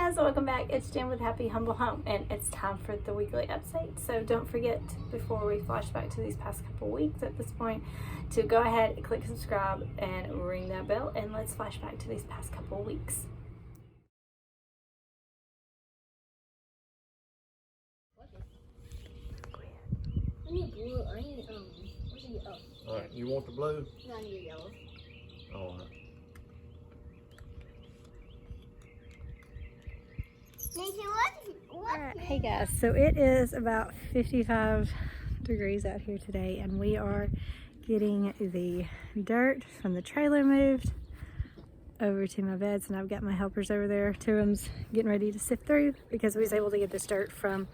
guys, welcome back. It's Jen with Happy Humble Home, and it's time for the weekly update. So don't forget, before we flash back to these past couple weeks at this point, to go ahead and click subscribe and ring that bell, and let's flash back to these past couple weeks. I need blue. I need what's the yellow? Alright, you want the blue? No, I need yellow. Alright. Alright, hey guys, so it is about 55 degrees out here today, and we are getting the dirt from the trailer moved over to my beds, and I've got my helpers over there. Two of them's getting ready to sift through because we was able to get this dirt from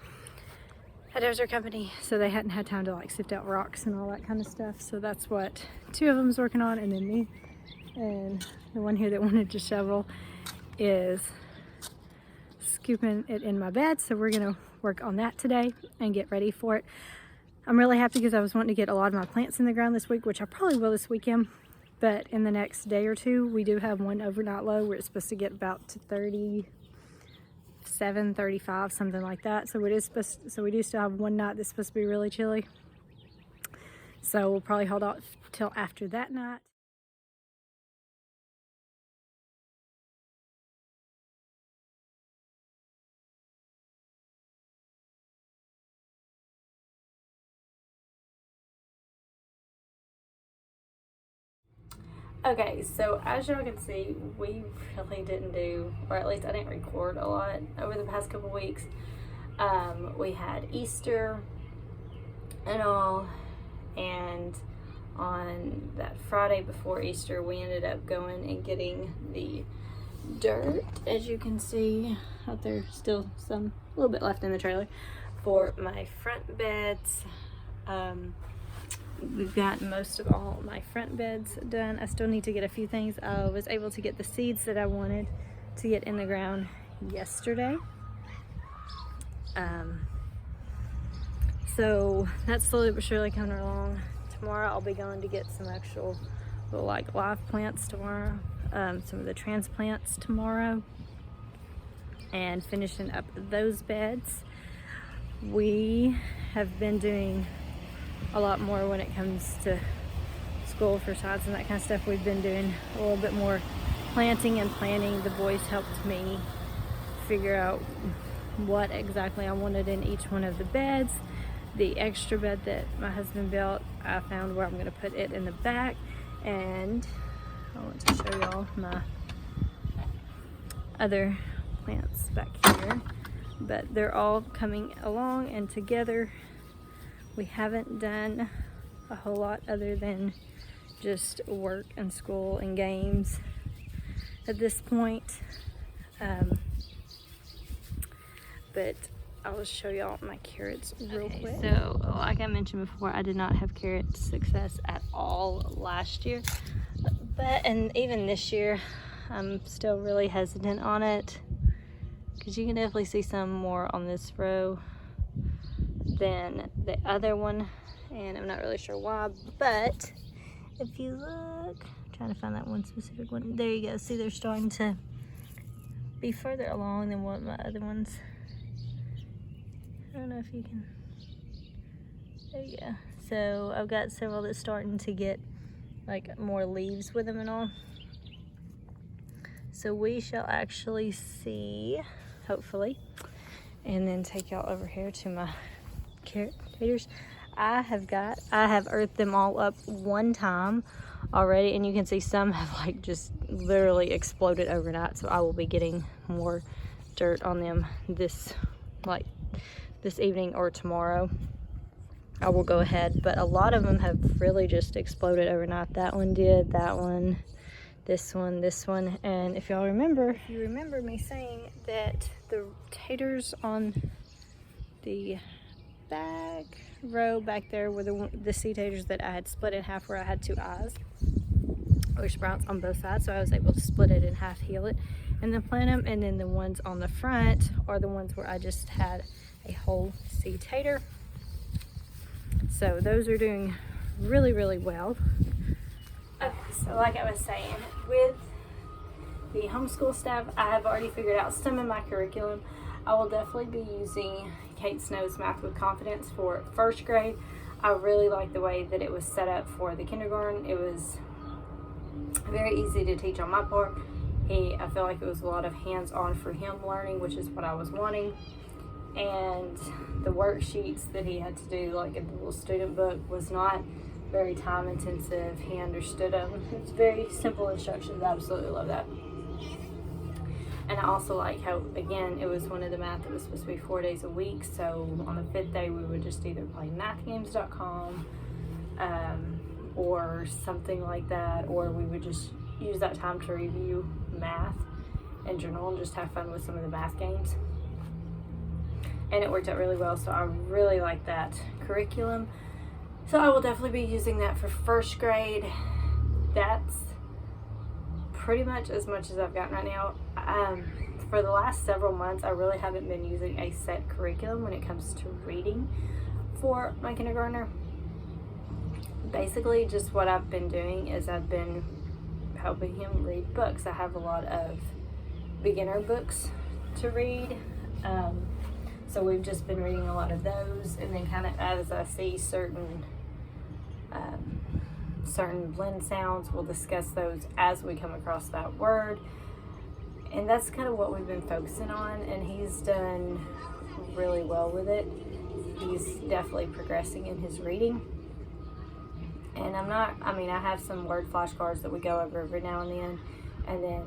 a dozer company, so they hadn't had time to like sift out rocks and all that kind of stuff. So that's what two of them's working on, and then me and the one here that wanted to shovel is scooping it in my bed. So we're gonna work on that today and get ready for it. I'm really happy because I was wanting to get a lot of my plants in the ground this week, which I probably will this weekend, but in the next day or two we do have one overnight low where it's supposed to get about to 37, 35, something like that. So it is supposed to, so we do still have one night that's supposed to be really chilly, so we'll probably hold off till after that night. Okay, so as y'all can see, we really didn't do, or at least I didn't record a lot over the past couple weeks. We had Easter and all, and on that Friday before Easter, we ended up going and getting the dirt, as you can see out there, still a little bit left in the trailer, for my front beds. We've got most of all my front beds done. I still need to get a few things. I was able to get the seeds that I wanted to get in the ground yesterday. So that's slowly but surely coming along. Tomorrow I'll be going to get some actual like live plants tomorrow, some of the transplants tomorrow, and finishing up those beds. We have been doing a lot more when it comes to school for science and that kind of stuff. We've been doing a little bit more planting and planning. The boys helped me figure out what exactly I wanted in each one of the beds. The extra bed that my husband built, I found where I'm going to put it in the back, and I want to show y'all my other plants back here, but they're all coming along and together. We haven't done a whole lot other than just work and school and games at this point. But I'll show y'all my carrots real quick. So like I mentioned before, I did not have carrot success at all last year. And even this year, I'm still really hesitant on it, because you can definitely see some more on this row than the other one, and I'm not really sure why. But if you look, I'm trying to find that one specific one, there you go. See, they're starting to be further along than what my other ones. I don't know if you can, there you go. So I've got several that's starting to get like more leaves with them and all, so we shall actually see, hopefully. And then take y'all over here to my carrot taters. I have earthed them all up one time already, and you can see some have like just literally exploded overnight, so I will be getting more dirt on them this evening or tomorrow. I will go ahead, but a lot of them have really just exploded overnight. That one did, that one, this one, and if y'all remember, you remember me saying that the taters on the back row back there were the seed taters that I had split in half, where I had two eyes or sprouts on both sides, so I was able to split it in half, heal it, and then plant them. And then the ones on the front are the ones where I just had a whole seed tater. So those are doing really, really well. Okay, so like I was saying, with the homeschool staff, I have already figured out some of my curriculum. I will definitely be using Kate Snow's Math with Confidence for first grade. I really like the way that it was set up for the kindergarten. It was very easy to teach on my part. I feel like it was a lot of hands-on for him learning, which is what I was wanting. And the worksheets that he had to do, like in the little student book, was not very time intensive. He understood them. It's very simple instructions. I absolutely love that. And I also like how, again, it was one of the math that was supposed to be 4 days a week. So on the 5th day, we would just either play mathgames.com or something like that, or we would just use that time to review math and journal and just have fun with some of the math games. And it worked out really well, so I really like that curriculum. So I will definitely be using that for first grade. That's pretty much as I've gotten right now. For the last several months, I really haven't been using a set curriculum when it comes to reading for my kindergartner. Basically, just what I've been doing is I've been helping him read books. I have a lot of beginner books to read. So we've just been reading a lot of those, and then kind of as I see certain blend sounds, we'll discuss those as we come across that word. And that's kind of what we've been focusing on, and he's done really well with it. He's definitely progressing in his reading. And I have some word flashcards that we go over every now and then, and then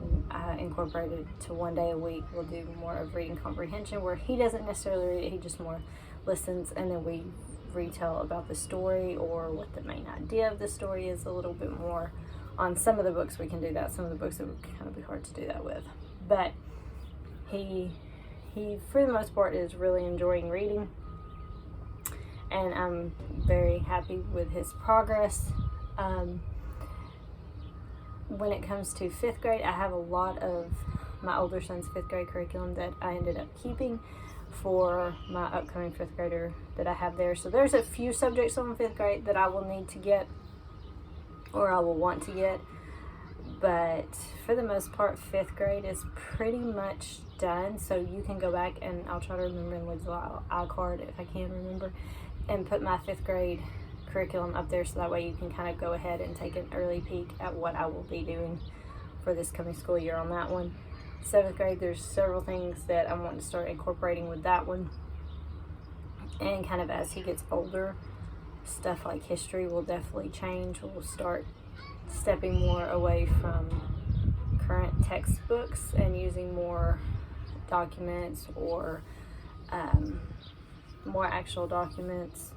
incorporated to 1 day a week. We'll do more of reading comprehension, where he doesn't necessarily read it, he just more listens, and then we retell about the story or what the main idea of the story is a little bit more. On some of the books we can do that, some of the books it would kind of be hard to do that with. But he for the most part is really enjoying reading, and I'm very happy with his progress. When it comes to 5th grade, I have a lot of my older son's 5th grade curriculum that I ended up keeping for my upcoming 5th grader that I have there. So there's a few subjects on 5th grade that I will need to get, or I will want to get. But for the most part, 5th grade is pretty much done. So you can go back, and I'll try to remember in Lid's iCard if I can remember, and put my 5th grade curriculum up there, so that way you can kind of go ahead and take an early peek at what I will be doing for this coming school year on that one. 7th grade, there's several things that I want to start incorporating with that one. And kind of as he gets older, stuff like history will definitely change. We'll start stepping more away from current textbooks and using more documents, or more actual documents,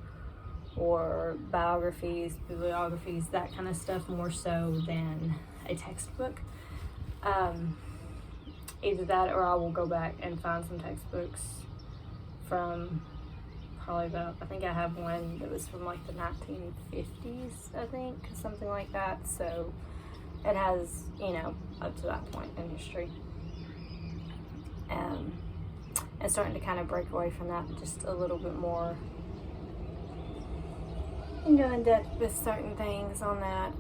or biographies, bibliographies, that kind of stuff, more so than a textbook. Either that, or I will go back and find some textbooks from probably about, I think I have one that was from like the 1950s, I think, something like that. So it has, up to that point in history. And starting to kind of break away from that just a little bit more, and go in depth with certain things on that.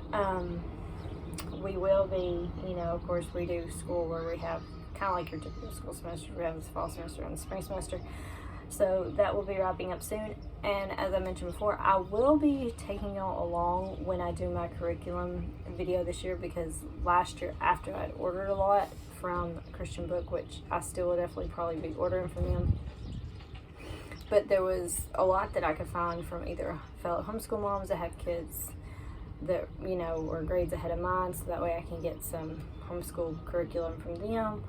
We will be, of course, we do school where we have kind of like your typical school semester. We have the fall semester and the spring semester. So that will be wrapping up soon. And as I mentioned before, I will be taking y'all along when I do my curriculum video this year, because last year, after I'd ordered a lot from Christian Book, which I still will definitely probably be ordering from them, but there was a lot that I could find from either fellow homeschool moms that have kids that, were grades ahead of mine, so that way I can get some homeschool curriculum from them,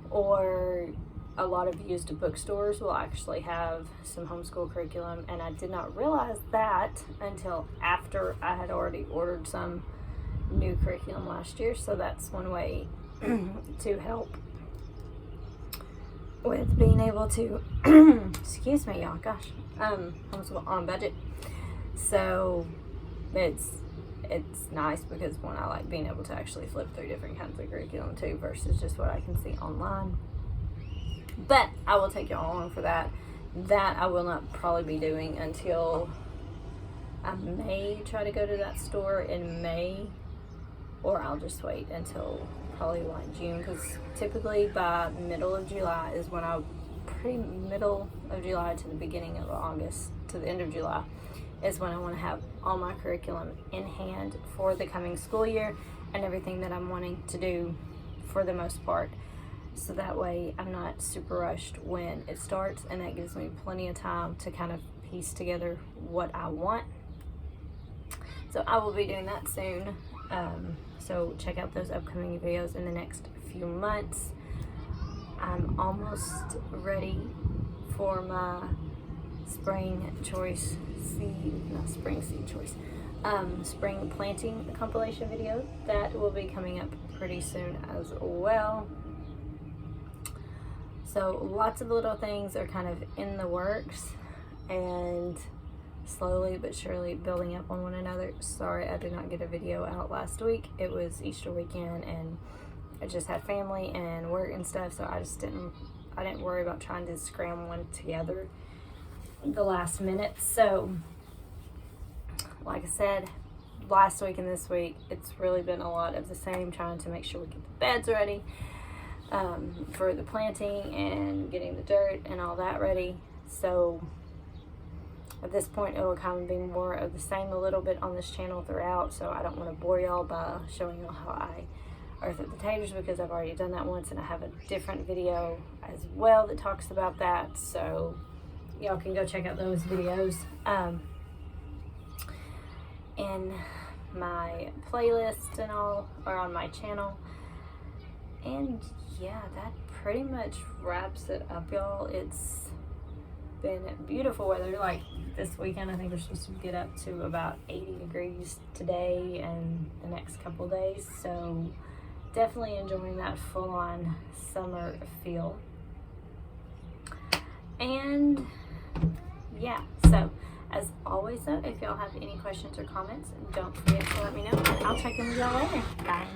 or a lot of used bookstores will actually have some homeschool curriculum, and I did not realize that until after I had already ordered some new curriculum last year. So that's one way to help with being able to excuse me, y'all, gosh, homeschool on budget. So it's nice, because one, I like being able to actually flip through different kinds of curriculum too, versus just what I can see online. But I will take y'all along for that. That I will not probably be doing until I may try to go to that store in May, or I'll just wait until probably like June, because typically by middle of July is when middle of July to the beginning of August, to the end of July, is when I want to have all my curriculum in hand for the coming school year and everything that I'm wanting to do for the most part. So that way I'm not super rushed when it starts, and that gives me plenty of time to kind of piece together what I want. So I will be doing that soon. So check out those upcoming videos in the next few months. I'm almost ready for my spring planting compilation video. That will be coming up pretty soon as well. So lots of little things are kind of in the works and slowly but surely building up on one another. Sorry I did not get a video out last week. It was Easter weekend and I just had family and work and stuff, so I didn't worry about trying to scram one together the last minute. So like I said, last week and this week it's really been a lot of the same, trying to make sure we get the beds ready for the planting and getting the dirt and all that ready. So at this point it will kind of be more of the same a little bit on this channel throughout, so I don't want to bore y'all by showing y'all how I earth the taters, because I've already done that once and I have a different video as well that talks about that, so y'all can go check out those videos in my playlist and all, or on my channel. And yeah, that pretty much wraps it up, y'all. It's been beautiful weather. Like this weekend I think we're supposed to get up to about 80 degrees today and the next couple days, so definitely enjoying that full-on summer feel. And yeah, so as always though, if y'all have any questions or comments, don't forget to let me know, and I'll check in with y'all later. Bye.